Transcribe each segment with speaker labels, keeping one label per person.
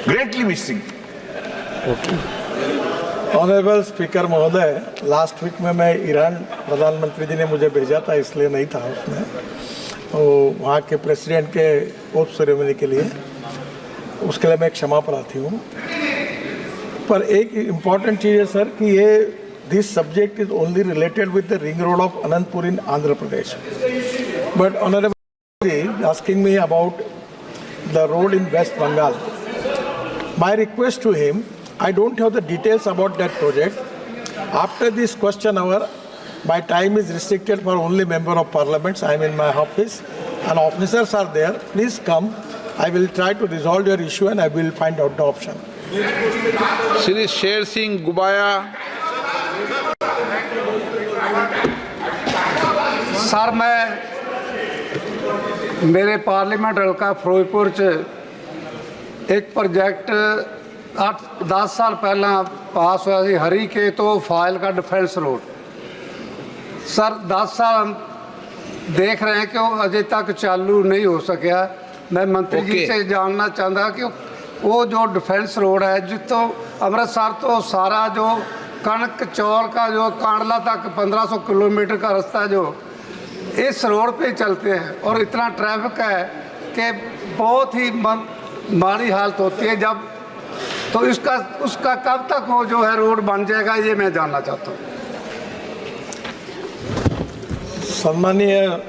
Speaker 1: greatly missing.
Speaker 2: Honourable speaker महोदय, last week में मैं ईरान प्रधानमंत्री जी ने मुझे भेजा था, इसलिए नहीं था उसमें, तो वहाँ के प्रेसिडेंट के ओथ सेरेमनी के लिए, उसके लिए मैं क्षमा प्रार्थी हूँ। पर एक इम्पॉर्टेंट चीज़ है सर कि ये this subject is only related with the ring road of Anantapur in Andhra Pradesh, but honourable ji asking me about the road in West Bengal. My request to him, I don't have the details about that project. After this question hour, my time is restricted for only member of parliaments. I am in my office and officers are there. Please come. I will try to resolve your issue and I will find out the option.
Speaker 1: Shri Sher Singh Gubaya.
Speaker 3: Sir, मैं मेरे parliament हल्का फिरोजपुर एक project 8-10 साल पहला पास हुआ सी हरी के तो file का डिफेंस रोड। सर 10 साल हम देख रहे हैं कि वो अजय तक चालू नहीं हो सका। मैं मंत्री जी से जानना चाहता कि वो जो डिफेंस रोड है जितों अमृतसर तो सारा जो कणक चौल का जो कांडला तक 1500 किलोमीटर का रास्ता जो इस रोड पे चलते हैं और इतना ट्रैफिक है कि बहुत ही माड़ी हालत होती है। जब तो उसका कब तक वो जो है रोड बन जाएगा, ये मैं जानना चाहता हूँ।
Speaker 2: सम्मानीय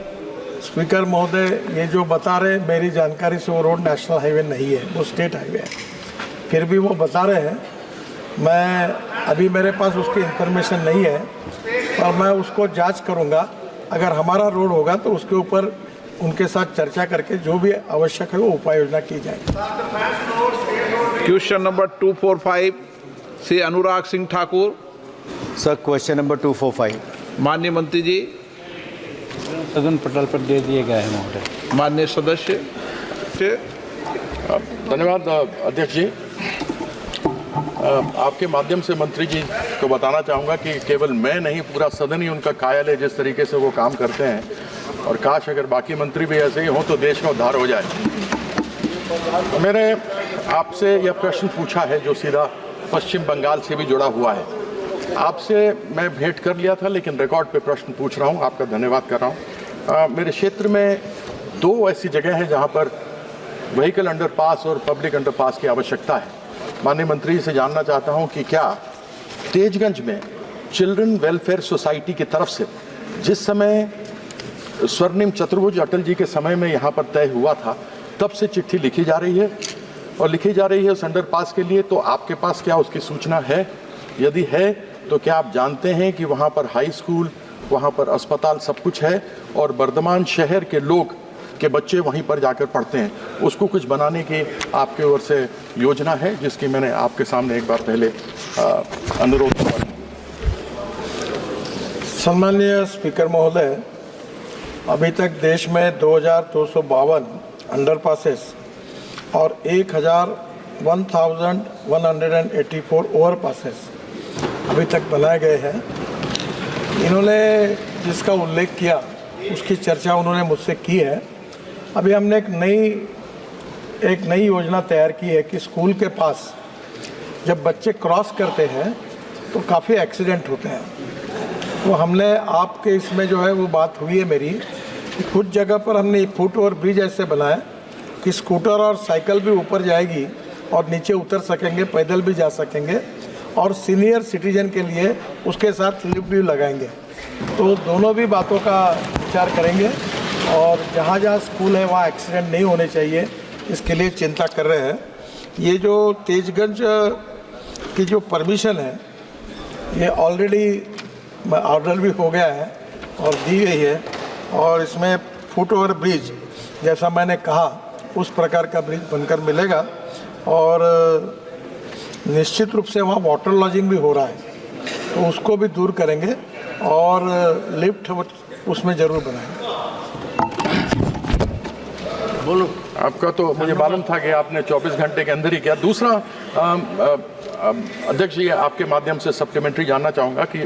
Speaker 2: स्पीकर महोदय, ये जो बता रहे मेरी जानकारी से वो रोड नेशनल हाईवे नहीं है, वो स्टेट हाईवे है। फिर भी वो बता रहे हैं, मैं अभी मेरे पास उसकी इंफॉर्मेशन नहीं है और मैं उसको जांच करूँगा। अगर हमारा रोड होगा तो उसके ऊपर उनके साथ चर्चा करके जो भी आवश्यक है वो उपाय योजना की जाएगी।
Speaker 1: Question number 245 Shri Anurag Singh Thakur.
Speaker 4: Sir, question number 245
Speaker 1: माननीय मंत्री जी
Speaker 4: सदन पटल पर दे दिए गए हैं महोदय।
Speaker 1: माननीय सदस्य।
Speaker 5: धन्यवाद अध्यक्ष जी। आपके माध्यम से मंत्री जी को बताना चाहूँगा कि केवल मैं नहीं, पूरा सदन ही उनका कायल है जिस तरीके से वो काम करते हैं, और काश अगर बाकी मंत्री भी ऐसे ही हों तो देश का उद्धार हो जाए। तो मैंने आपसे यह प्रश्न पूछा है जो सीधा पश्चिम बंगाल से भी जुड़ा हुआ है। आपसे मैं भेंट कर लिया था लेकिन रिकॉर्ड पे प्रश्न पूछ रहा हूँ, आपका धन्यवाद कर रहा हूँ। मेरे क्षेत्र में 2 ऐसी जगह हैं जहाँ पर व्हीकल अंडरपास और पब्लिक अंडरपास की आवश्यकता है। माननीय मंत्री से जानना चाहता हूँ कि क्या तेजगंज में चिल्ड्रन वेलफेयर सोसाइटी की तरफ से जिस समय स्वर्णिम चतुर्भुज अटल जी के समय में यहाँ पर तय हुआ था तब से चिट्ठी लिखी जा रही है और लिखी जा रही है उस अंडरपास के लिए, तो आपके पास क्या उसकी सूचना है? यदि है तो क्या आप जानते हैं कि वहाँ पर हाई स्कूल, वहाँ पर अस्पताल सब कुछ है और वर्धमान शहर के लोग के बच्चे वहीं पर जाकर पढ़ते हैं? उसको कुछ बनाने की आपके ओर से योजना है जिसकी मैंने आपके सामने एक बार पहले अनुरोध किया।
Speaker 2: सम्मानीय स्पीकर महोदय, अभी तक देश में 2252 अंडरपासेस और 1184 ओवरपासेस अभी तक बनाए गए हैं। इन्होंने जिसका उल्लेख किया उसकी चर्चा उन्होंने मुझसे की है। अभी हमने एक नई योजना तैयार की है कि स्कूल के पास जब बच्चे क्रॉस करते हैं तो काफ़ी एक्सीडेंट होते हैं। तो हमने आपके इसमें जो है वो बात हुई है मेरी कि कुछ जगह पर हमने फुट ओवर ब्रिज ऐसे बनाए कि स्कूटर और साइकिल भी ऊपर जाएगी और नीचे उतर सकेंगे, पैदल भी जा सकेंगे, और सीनियर सिटीजन के लिए उसके साथ लिफ्ट भी लगाएंगे। तो दोनों भी बातों का विचार करेंगे और जहाँ जहाँ स्कूल है वहाँ एक्सीडेंट नहीं होने चाहिए, इसके लिए चिंता कर रहे हैं। ये जो तेजगंज की जो परमिशन है ये ऑलरेडी ऑर्डर भी हो गया है और दी गई है, और इसमें फुट ओवर ब्रिज जैसा मैंने कहा उस प्रकार का ब्रिज बनकर मिलेगा और निश्चित रूप से वहाँ वाटर लॉजिंग भी हो रहा है तो उसको भी दूर करेंगे और लिफ्ट उसमें ज़रूर बनाएंगे।
Speaker 5: बोलो। आपका तो मुझे मालूम था कि आपने 24 घंटे के अंदर ही किया। दूसरा अध्यक्ष जी, आपके माध्यम से सप्लीमेंट्री जानना चाहूँगा कि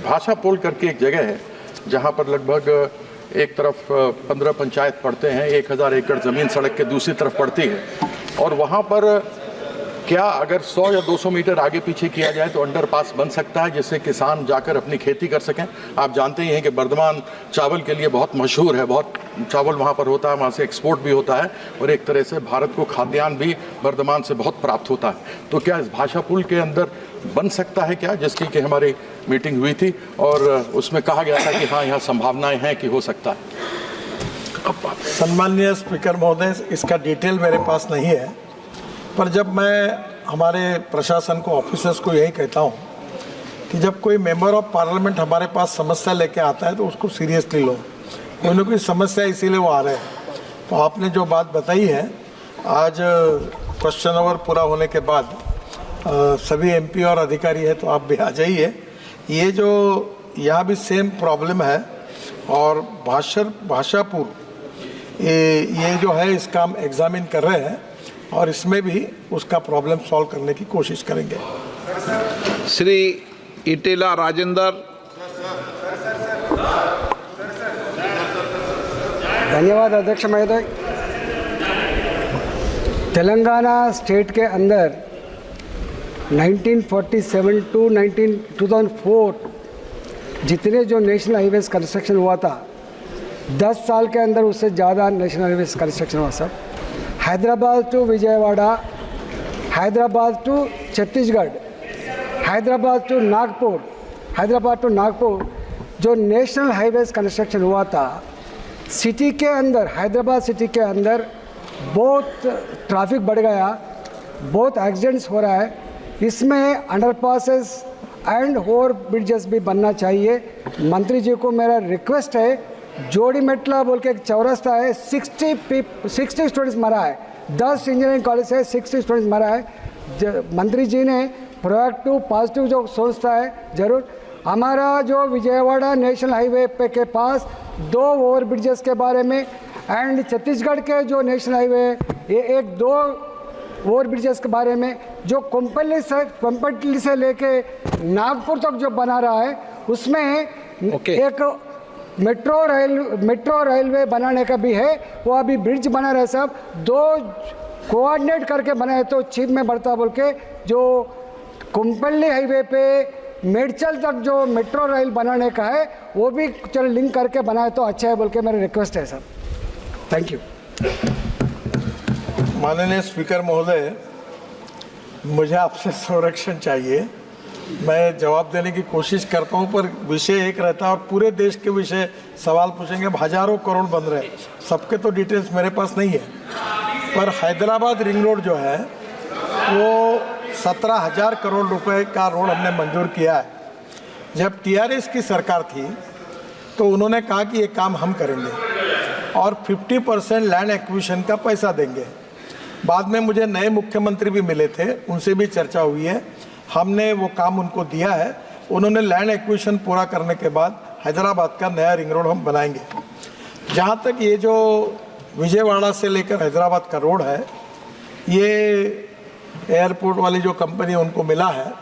Speaker 5: भाषा पोल करके एक जगह है जहाँ पर लगभग एक तरफ 15 पंचायत पड़ते हैं, 1000 एकड़ ज़मीन सड़क के दूसरी तरफ पड़ती है, और वहाँ पर क्या अगर 100 या 200 मीटर आगे पीछे किया जाए तो अंडरपास बन सकता है जिससे किसान जाकर अपनी खेती कर सकें? आप जानते ही हैं कि बर्धमान चावल के लिए बहुत मशहूर है, बहुत चावल वहाँ पर होता है, वहाँ से एक्सपोर्ट भी होता है और एक तरह से भारत को खाद्यान्न भी बर्धमान से बहुत प्राप्त होता है। तो क्या इस भाषा पुल के अंदर बन सकता है क्या, जिसकी कि हमारी मीटिंग हुई थी और उसमें कहा गया था कि हाँ यहाँ संभावनाएँ हैं कि हो सकता है?
Speaker 2: सम्माननीय स्पीकर महोदय, इसका डिटेल मेरे पास नहीं है, पर जब मैं हमारे प्रशासन को, ऑफिसर्स को यही कहता हूँ कि जब कोई मेंबर ऑफ पार्लियामेंट हमारे पास समस्या लेके आता है तो उसको सीरियसली लो। कोई ना कोई समस्या इसीलिए वो आ रहे हैं। तो आपने जो बात बताई है, आज क्वेश्चन आवर पूरा होने के बाद सभी एमपी और अधिकारी है तो आप भी आ जाइए। ये जो यहाँ भी सेम प्रॉब्लम है और भाषापुर ये जो है इसका हम एग्जामिन कर रहे हैं और इसमें भी उसका प्रॉब्लम सॉल्व करने की कोशिश करेंगे।
Speaker 1: श्री इटेला राजेंद्र।
Speaker 6: धन्यवाद अध्यक्ष महोदय। तेलंगाना स्टेट के अंदर 1947 टू 2004 जितने जो नेशनल हाईवेज कंस्ट्रक्शन हुआ था, 10 साल के अंदर उससे ज़्यादा नेशनल हाईवेज कंस्ट्रक्शन हुआ sir. Hyderabad to Vijayawada, Hyderabad to Chhattisgarh, Hyderabad to Nagpur जो नेशनल हाईवेज कंस्ट्रक्शन हुआ था, सिटी के अंदर, हैदराबाद सिटी के अंदर बहुत ट्रैफिक बढ़ गया, बहुत एक्सीडेंट्स हो रहा है। इसमें अंडरपासेस एंड ओवर ब्रिजेस भी बनना चाहिए। मंत्री जी को मेरा रिक्वेस्ट है, जोड़ी मेटला बोल के एक चौरास्ता है, 60 स्टूडेंट्स मरा है, 10 इंजीनियरिंग कॉलेज है, 60 स्टूडेंट्स मरा है। मंत्री जी ने प्रोएक्टिव पॉजिटिव जो सोचता है ज़रूर। हमारा जो विजयवाड़ा नेशनल हाईवे पे के पास 2 ओवर ब्रिजेस के बारे में एंड छत्तीसगढ़ के जो नेशनल हाईवे ये 2 ओवर ब्रिजेस के बारे में जो कंपल्ली से लेके नागपुर तक जो बना रहा है उसमें एक मेट्रो रेलवे बनाने का भी है, वो अभी ब्रिज बना रहे सब, 2 कोऑर्डिनेट करके बनाए तो चीफ में बढ़ता बोल के जो कुंपल्ली हाईवे पे मेडचल तक जो मेट्रो रेल बनाने का है वो भी चलो लिंक करके बनाए तो अच्छा है बोल के मेरा रिक्वेस्ट है सर। Thank you.
Speaker 2: माननीय स्पीकर महोदय, मुझे आपसे संरक्षण चाहिए। मैं जवाब देने की कोशिश करता हूं पर विषय एक रहता है और पूरे देश के विषय सवाल पूछेंगे, हजारों करोड़ बन रहे हैं, सबके तो डिटेल्स मेरे पास नहीं है। पर हैदराबाद रिंग रोड जो है वो 17,000 करोड़ रुपए का रोड हमने मंजूर किया है। जब टीआरएस की सरकार थी तो उन्होंने कहा कि ये काम हम करेंगे और 50% लैंड एक्विजिशन का पैसा देंगे। बाद में मुझे नए मुख्यमंत्री भी मिले थे, उनसे भी चर्चा हुई है, हमने वो काम उनको दिया है। उन्होंने लैंड एक्विजिशन पूरा करने के बाद हैदराबाद का नया रिंग रोड हम बनाएंगे। जहाँ तक ये जो विजयवाड़ा से लेकर हैदराबाद का रोड है, ये एयरपोर्ट वाली जो कंपनी उनको मिला है,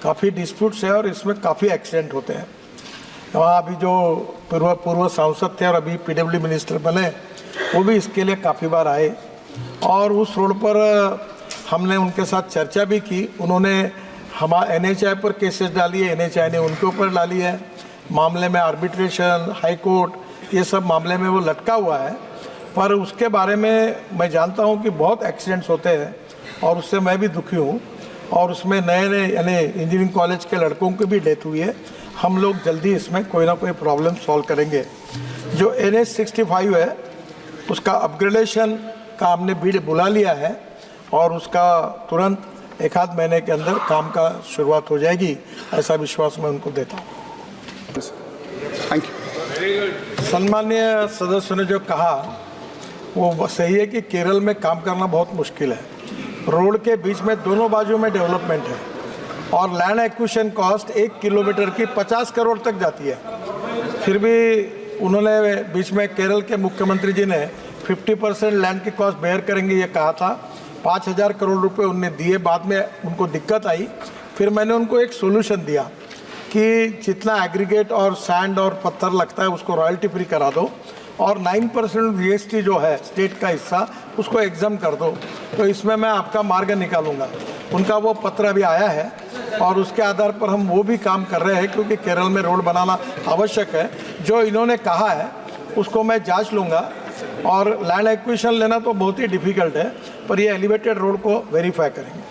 Speaker 2: काफ़ी डिस्प्यूट्स है और इसमें काफ़ी एक्सीडेंट होते हैं। वहाँ अभी जो पूर्व सांसद थे और अभी पीडब्ल्यू मिनिस्टर बने, वो भी इसके लिए काफ़ी बार आए और उस रोड पर हमने उनके साथ चर्चा भी की। उन्होंने NHI पर केसेस डाली है, NHI ने उनके ऊपर डाली है। मामले में आर्बिट्रेशन, हाई कोर्ट, ये सब मामले में वो लटका हुआ है। पर उसके बारे में मैं जानता हूँ कि बहुत एक्सीडेंट्स होते हैं और उससे मैं भी दुखी हूँ और उसमें नए यानी इंजीनियरिंग कॉलेज के लड़कों की भी डेथ हुई है। हम लोग जल्दी इसमें कोई ना कोई प्रॉब्लम सॉल्व करेंगे। जो NH65 है उसका अपग्रेडेशन का हमने बिल बुला लिया है और उसका तुरंत 1-आध महीने के अंदर काम का शुरुआत हो जाएगी, ऐसा विश्वास मैं उनको देता हूँ।
Speaker 3: Thank you.
Speaker 2: सम्माननीय सदस्यों ने जो कहा वो सही है कि केरल में काम करना बहुत मुश्किल है। रोड के बीच में दोनों बाजू में डेवलपमेंट है और लैंड एक्विजिशन कॉस्ट 1 किलोमीटर की 50 करोड़ तक जाती है। फिर भी उन्होंने बीच में केरल के मुख्यमंत्री जी ने 50% लैंड की कॉस्ट बेयर करेंगे ये कहा था। 5,000 करोड़ रुपए उनने दिए, बाद में उनको दिक्कत आई। फिर मैंने उनको एक सोल्यूशन दिया कि जितना एग्रीगेट और सैंड और पत्थर लगता है उसको रॉयल्टी फ्री करा दो और 9% GST जो है स्टेट का हिस्सा उसको एग्जाम कर दो, तो इसमें मैं आपका मार्ग निकालूंगा। उनका वो पत्र अभी आया है और उसके आधार पर हम वो भी काम कर रहे हैं, क्योंकि केरल में रोड बनाना आवश्यक है। जो इन्होंने कहा है उसको मैं जांच लूँगा, और लैंड एक्विजिशन लेना तो बहुत ही डिफ़िकल्ट है, पर ये एलिवेटेड रोड को वेरीफाई करेंगे।